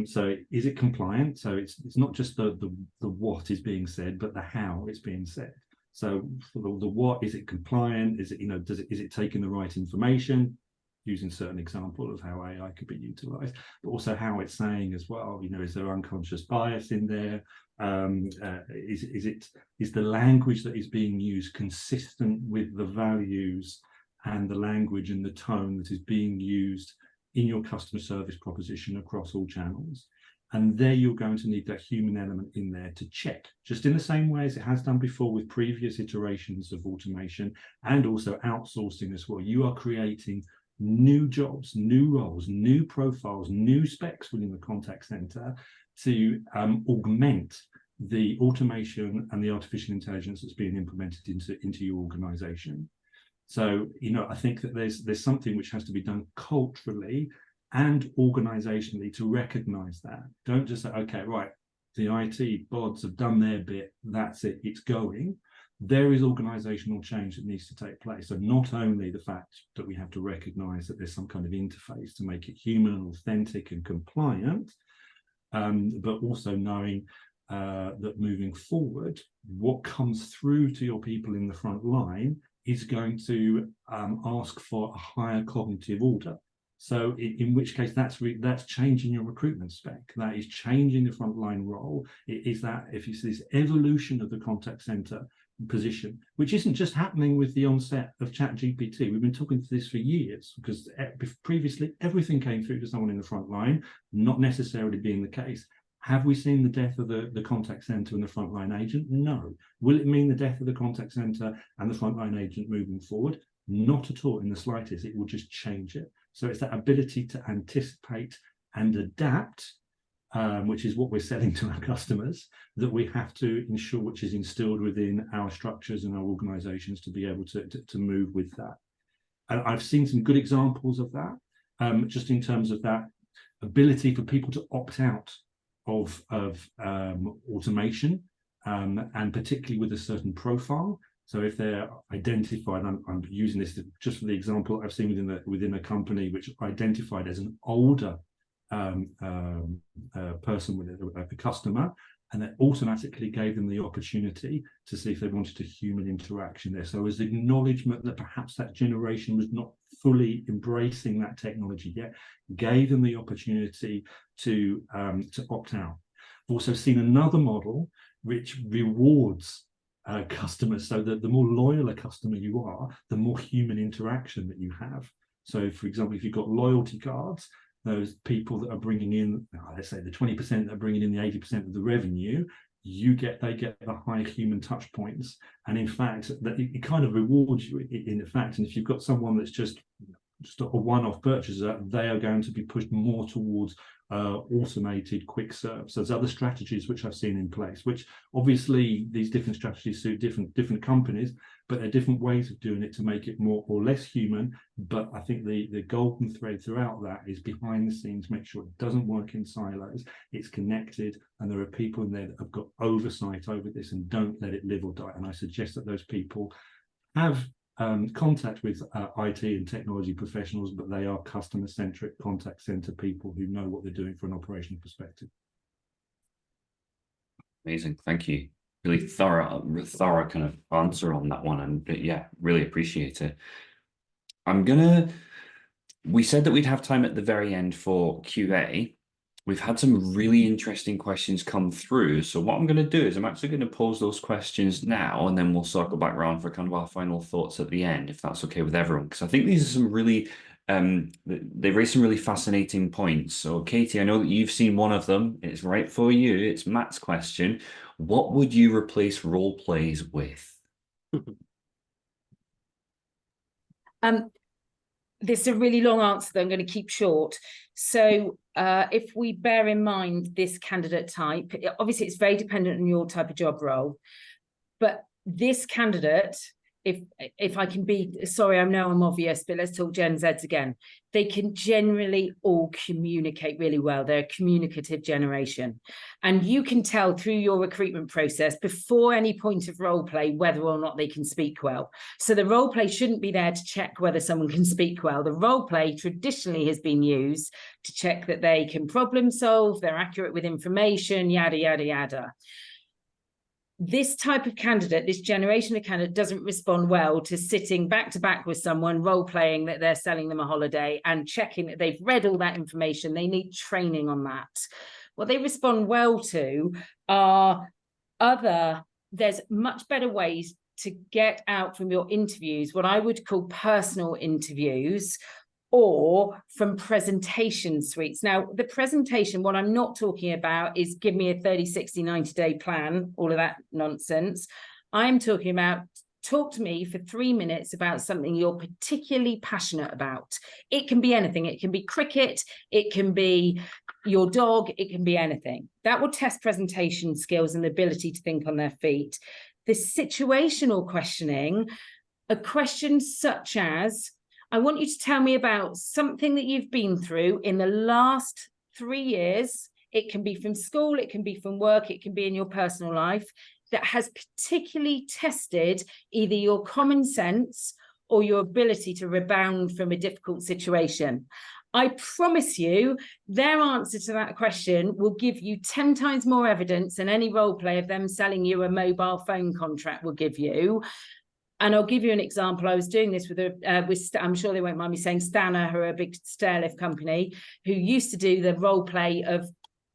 So is it compliant? So it's not just the what is being said, but the how it's being said. So for the what, is it compliant? Is it, is it taking the right information? Using certain example of how AI could be utilized, but also how it's saying as well, is there unconscious bias in there? Is the language that is being used consistent with the values and the language and the tone that is being used in your customer service proposition across all channels? And there you're going to need that human element in there to check, just in the same way as it has done before with previous iterations of automation and also outsourcing as well. You are creating new jobs, new roles, new profiles, new specs within the contact center to augment the automation and the artificial intelligence that's being implemented into your organization. So, I think that there's something which has to be done culturally and organizationally to recognize that. Don't just say, okay, right, the IT bods have done their bit, that's it, it's going. There is organizational change that needs to take place. So not only the fact that we have to recognize that there's some kind of interface to make it human and authentic and compliant, but also knowing that moving forward, what comes through to your people in the front line is going to ask for a higher cognitive order. So in which case that's changing your recruitment spec. That is changing the frontline role. It is that, if you see this evolution of the contact center position, which isn't just happening with the onset of ChatGPT. We've been talking to this for years, because previously everything came through to someone in the front line, not necessarily being the case. Have we seen the death of the contact center and the frontline agent? No. Will it mean the death of the contact center and the frontline agent moving forward? Not at all, in the slightest. It will just change it. So it's that ability to anticipate and adapt, which is what we're selling to our customers, that we have to ensure, which is instilled within our structures and our organizations to be able to move with that. And I've seen some good examples of that, just in terms of that. ability for people to opt out of automation, and particularly with a certain profile. So if they're identified, I'm using this just for the example I've seen within a company which identified as an older person with a customer, and that automatically gave them the opportunity to see if they wanted a human interaction there. So as acknowledgement that perhaps that generation was not fully embracing that technology yet, gave them the opportunity to opt out. I've also seen another model which rewards customers, so that the more loyal a customer you are, the more human interaction that you have. So for example, if you've got loyalty cards, those people that are bringing in, let's say the 20% that are bringing in the 80% of the revenue, they get the high human touch points. And in fact, that it kind of rewards you in effect. And if you've got someone that's just a one-off purchaser, they are going to be pushed more towards automated quick serve. So there's other strategies which I've seen in place, which obviously these different strategies suit different companies, but there are different ways of doing it to make it more or less human. But I think the golden thread throughout that is behind the scenes, make sure it doesn't work in silos, it's connected, and there are people in there that have got oversight over this and don't let it live or die. And I suggest that those people have contact with IT and technology professionals, but they are customer-centric contact center people who know what they're doing from an operational perspective. Amazing, thank you. Really thorough kind of answer on that one, and yeah, really appreciate it. We said that we'd have time at the very end for QA. We've had some really interesting questions come through. So what I'm going to do is I'm actually going to pose those questions now, and then we'll circle back around for kind of our final thoughts at the end, if that's okay with everyone. Because I think these are some really, they raise some really fascinating points. So Katie, I know that you've seen one of them. It's right for you. It's Matt's question. What would you replace role plays with? This is a really long answer that I'm going to keep short. So if we bear in mind this candidate type, obviously it's very dependent on your type of job role, but this candidate, if I can be, sorry, I know I'm obvious, but let's talk Gen Zs again. They can generally all communicate really well. They're a communicative generation. And you can tell through your recruitment process before any point of role play whether or not they can speak well. So the role play shouldn't be there to check whether someone can speak well. The role play traditionally has been used to check that they can problem solve, they're accurate with information, yada, yada, yada. This type of candidate, this generation of candidate, doesn't respond well to sitting back to back with someone, role playing that they're selling them a holiday and checking that they've read all that information. They need training on that. What they respond well to are there's much better ways to get out from your interviews, what I would call personal interviews, or from presentation suites. Now, the presentation, what I'm not talking about is give me a 30, 60, 90-day plan, all of that nonsense. I'm talking about talk to me for 3 minutes about something you're particularly passionate about. It can be anything. It can be cricket. It can be your dog. It can be anything. That will test presentation skills and the ability to think on their feet. The situational questioning, a question such as, I want you to tell me about something that you've been through in the last 3 years. It can be from school, it can be from work, it can be in your personal life, that has particularly tested either your common sense or your ability to rebound from a difficult situation. I promise you, their answer to that question will give you 10 times more evidence than any role play of them selling you a mobile phone contract will give you. And I'll give you an example. I was doing this with I'm sure they won't mind me saying, Stana, who are a big stairlift company, who used to do the role play of,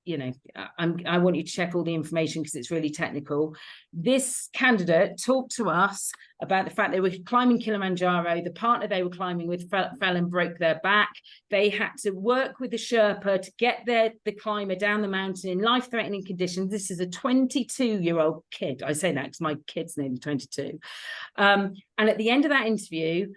you know, I want you to check all the information because it's really technical. This candidate talked to us about the fact they were climbing Kilimanjaro. The partner they were climbing with fell and broke their back. They had to work with the Sherpa to get the climber down the mountain in life-threatening conditions. This is a 22-year-old kid. I say that because my kid's nearly 22. And at the end of that interview,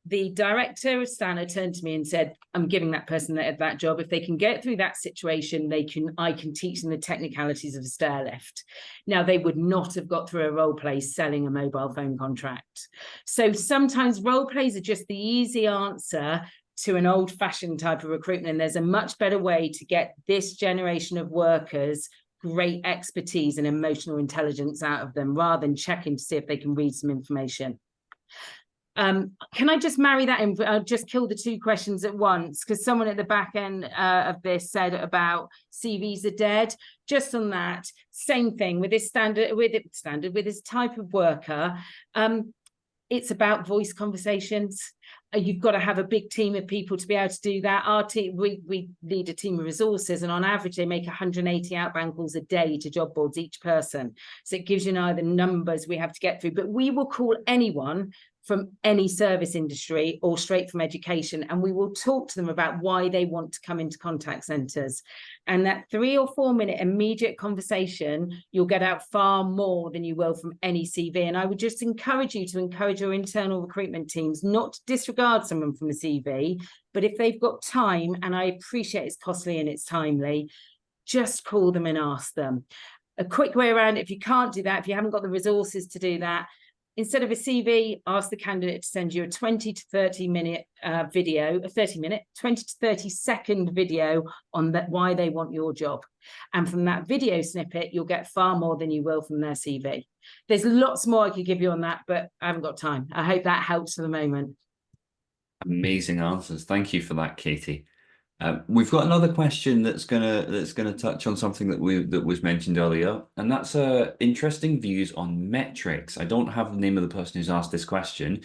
the director of Stana turned to me and said, I'm giving that person that job. If they can get through that situation, I can teach them the technicalities of a stairlift. Now, they would not have got through a role play selling a mobile phone contract. So sometimes role plays are just the easy answer to an old-fashioned type of recruitment. And there's a much better way to get this generation of workers great expertise and emotional intelligence out of them, rather than checking to see if they can read some information. Can I just marry that in? I'll just kill the two questions at once, because someone at the back end of this said about CVs are dead. Just on that, same thing with this with this type of worker. It's about voice conversations. You've got to have a big team of people to be able to do that. Our team, we lead a team of resources, and on average, they make 180 outbound calls a day to job boards, each person. So it gives you an idea the numbers we have to get through. But we will call anyone from any service industry or straight from education, and we will talk to them about why they want to come into contact centres. And that 3 or 4 minute immediate conversation, you'll get out far more than you will from any CV. And I would just encourage you to encourage your internal recruitment teams not to disregard someone from a CV, but if they've got time, and I appreciate it's costly and it's timely, just call them and ask them. A quick way around, if you can't do that, if you haven't got the resources to do that, instead of a CV, ask the candidate to send you a 20 to 30 minute video, 20 to 30 second video on that, why they want your job. And from that video snippet, you'll get far more than you will from their CV. There's lots more I could give you on that, but I haven't got time. I hope that helps for the moment. Amazing answers. Thank you for that, Katie. We've got another question that's gonna touch on something that was mentioned earlier, and that's interesting views on metrics. I don't have the name of the person who's asked this question.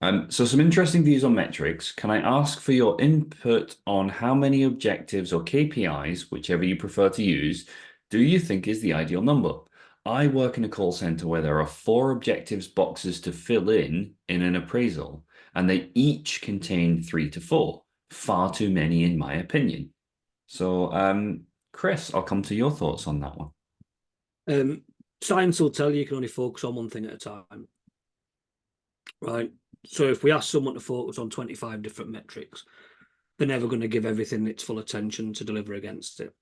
So some interesting views on metrics. Can I ask for your input on how many objectives or KPIs, whichever you prefer to use, do you think is the ideal number? I work in a call center where there are 4 objectives boxes to fill in an appraisal, and they each contain 3 to 4. Far too many, in my opinion. So, Chris, I'll come to your thoughts on that one. Science will tell you can only focus on one thing at a time, right? So if we ask someone to focus on 25 different metrics, they're never going to give everything its full attention to deliver against it.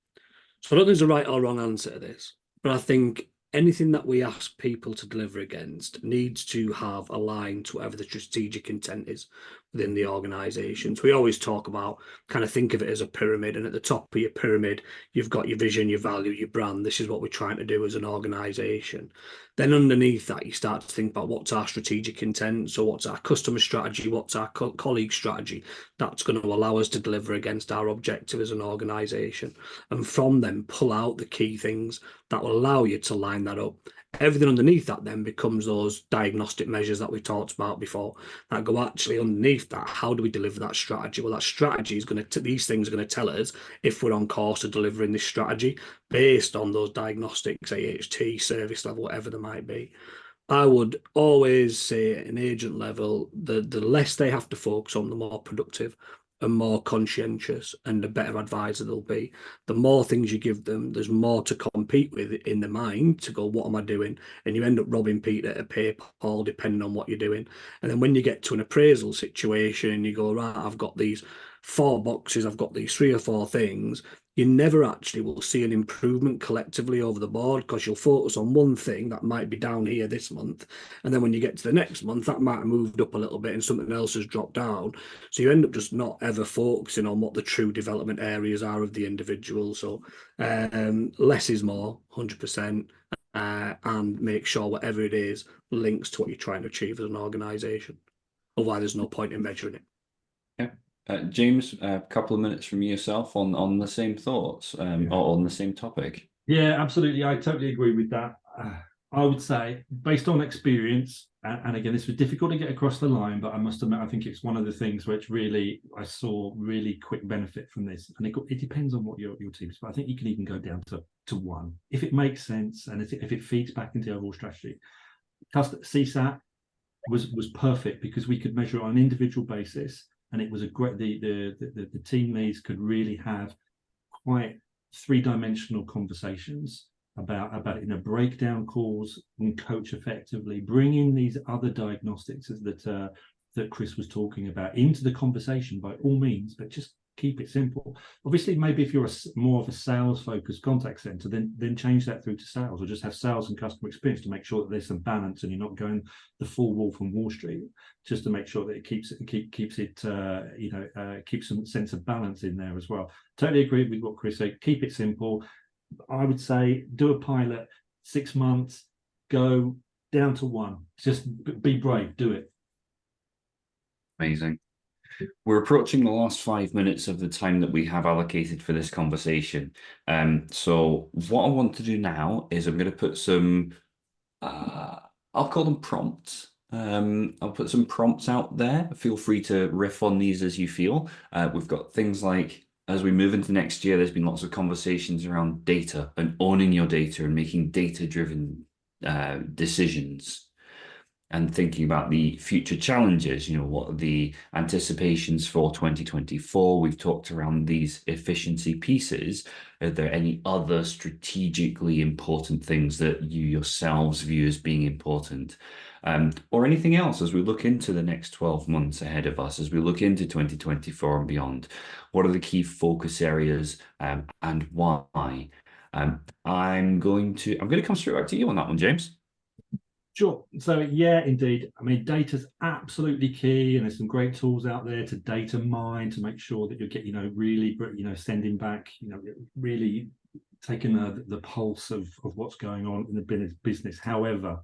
So I don't think there's a right or wrong answer to this, but I think anything that we ask people to deliver against needs to have aligned to whatever the strategic intent is within the organisation. So we always talk about, kind of think of it as a pyramid, and at the top of your pyramid, you've got your vision, your value, your brand. This is what we're trying to do as an organisation. Then underneath that, you start to think about what's our strategic intent. So what's our customer strategy? What's our colleague strategy? That's going to allow us to deliver against our objective as an organisation. And from them, pull out the key things that will allow you to line that up. Everything underneath that then becomes those diagnostic measures that we talked about before that go actually underneath that. How do we deliver that strategy? Well, that strategy is going to, these things are going to tell us if we're on course to delivering this strategy based on those diagnostics, AHT, service level, whatever they might be. I would always say at an agent level, the less they have to focus on, the more productive and more conscientious and a better advisor they'll be. The more things you give them, there's more to compete with in the mind to go, what am I doing? And you end up robbing Peter to pay Paul, depending on what you're doing. And then when you get to an appraisal situation and you go, right, I've got these 4 boxes, I've got these 3 or 4 things, you never actually will see an improvement collectively over the board, because you'll focus on one thing that might be down here this month. And then when you get to the next month, that might have moved up a little bit and something else has dropped down. So you end up just not ever focusing on what the true development areas are of the individual. So less is more, 100%, and make sure whatever it is links to what you're trying to achieve as an organisation. Otherwise, there's no point in measuring it. Yeah. James, a couple of minutes from yourself on the same thoughts, or on the same topic. Yeah, absolutely. I totally agree with that. I would say, based on experience, and again, this was difficult to get across the line, but I must admit, I think it's one of the things which really I saw really quick benefit from this. And it depends on what your team is, but I think you can even go down to 1 if it makes sense and if it feeds back into the overall strategy. CSAT was perfect because we could measure it on an individual basis. And it was a great, the team leads could really have quite 3-dimensional conversations about breakdown calls and coach effectively, bring in these other diagnostics that Chris was talking about into the conversation by all means, but just keep it simple. Obviously, maybe if you're more of a sales focused contact center, then change that through to sales, or just have sales and customer experience to make sure that there's some balance and you're not going the full Wolf on Wall Street, just to make sure that it keeps some sense of balance in there as well. Totally agree with what Chris said. Keep it simple. I would say do a pilot, 6 months, go down to 1. Just be brave, do it. Amazing. We're approaching the last 5 minutes of the time that we have allocated for this conversation. So what I want to do now is I'm going to put some, I'll call them prompts. I'll put some prompts out there. Feel free to riff on these as you feel. We've got things like, as we move into next year, there's been lots of conversations around data and owning your data and making data-driven decisions, and thinking about the future challenges. What are the anticipations for 2024? We've talked around these efficiency pieces. Are there any other strategically important things that you yourselves view as being important? Or anything else as we look into the next 12 months ahead of us, as we look into 2024 and beyond? What are the key focus areas, and why? I'm going to come straight back to you on that one, James. Sure. So yeah, indeed. I mean, data's absolutely key, and there's some great tools out there to data mine to make sure that you get, really, sending back, really taking the pulse of what's going on in the business. However,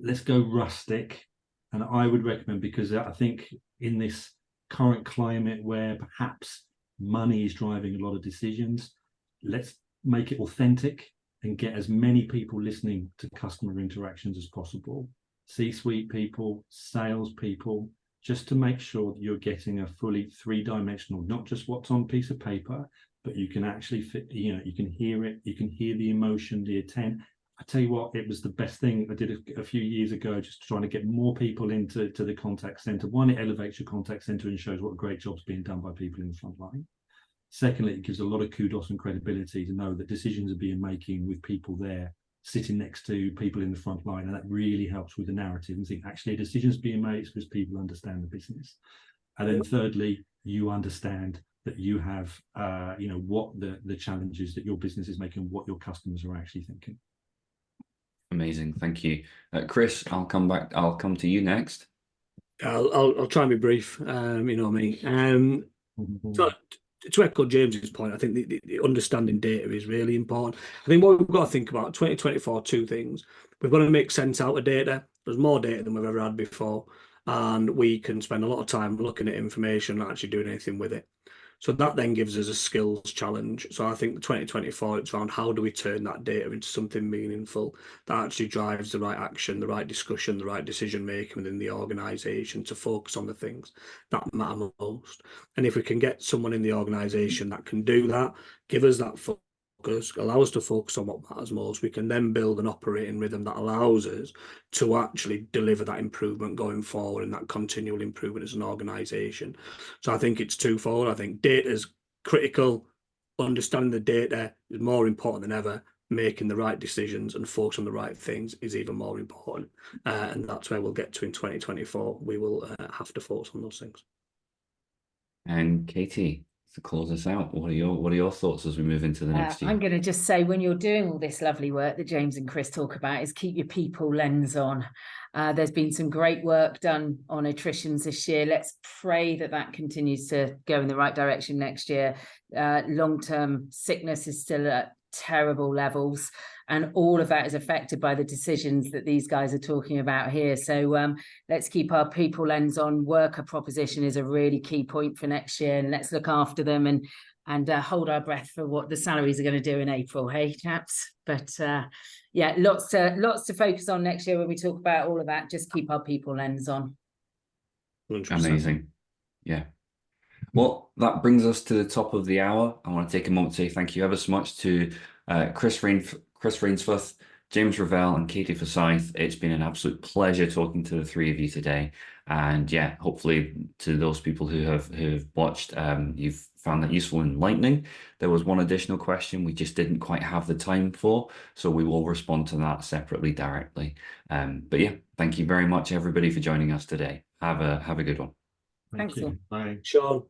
let's go rustic, and I would recommend, because I think in this current climate where perhaps money is driving a lot of decisions, let's make it authentic and get as many people listening to customer interactions as possible. C-suite people, sales people, just to make sure that you're getting a fully 3-dimensional, not just what's on a piece of paper, but you can actually fit, you can hear it, you can hear the emotion, the intent. I tell you what, it was the best thing I did a few years ago, just trying to get more people into the contact center. One, it elevates your contact center and shows what a great job's being done by people in the front line. Secondly, it gives a lot of kudos and credibility to know that decisions are being made with people there, sitting next to people in the front line, and that really helps with the narrative and think actually a decision's being made because people understand the business. And then thirdly, you understand that you have, what the challenges that your business is making, what your customers are actually thinking. Amazing, thank you, Chris. I'll come to you next. I'll try and be brief. So to echo James's point, I think the understanding data is really important. I think what we've got to think about 2024, 2 things. We've got to make sense out of data. There's more data than we've ever had before, and we can spend a lot of time looking at information, not actually doing anything with it. So that then gives us a skills challenge. So I think 2024, it's around how do we turn that data into something meaningful that actually drives the right action, the right discussion, the right decision making within the organisation to focus on the things that matter most. And if we can get someone in the organisation that can do that, give us that focus, allow us to focus on what matters most, we can then build an operating rhythm that allows us to actually deliver that improvement going forward and that continual improvement as an organisation. So I think it's twofold. I think data is critical. Understanding the data is more important than ever. Making the right decisions and focus on the right things is even more important. And that's where we'll get to in 2024. We will have to focus on those things. And Katie, to close us out, what are your thoughts as we move into the next year? I'm going to just say, when you're doing all this lovely work that James and Chris talk about, is keep your people lens on. There's been some great work done on attritions this year. Let's pray that continues to go in the right direction next year. Long-term sickness is still at terrible levels, and all of that is affected by the decisions that these guys are talking about here. So let's keep our people lens on. Worker proposition is a really key point for next year, and let's look after them and hold our breath for what the salaries are going to do in April. Hey, chaps. But yeah, lots to focus on next year when we talk about all of that. Just keep our people lens on. 100%. Amazing. Yeah. Well, that brings us to the top of the hour. I want to take a moment to say thank you ever so much to Chris Rainsforth, James Revell, and Katie Forsyth. It's been an absolute pleasure talking to the 3 of you today. And yeah, hopefully to those people who have watched, you've found that useful and enlightening. There was one additional question we just didn't quite have the time for, so we will respond to that separately directly. But yeah, thank you very much, everybody, for joining us today. Have a good one. Thank you. Bye. Sean.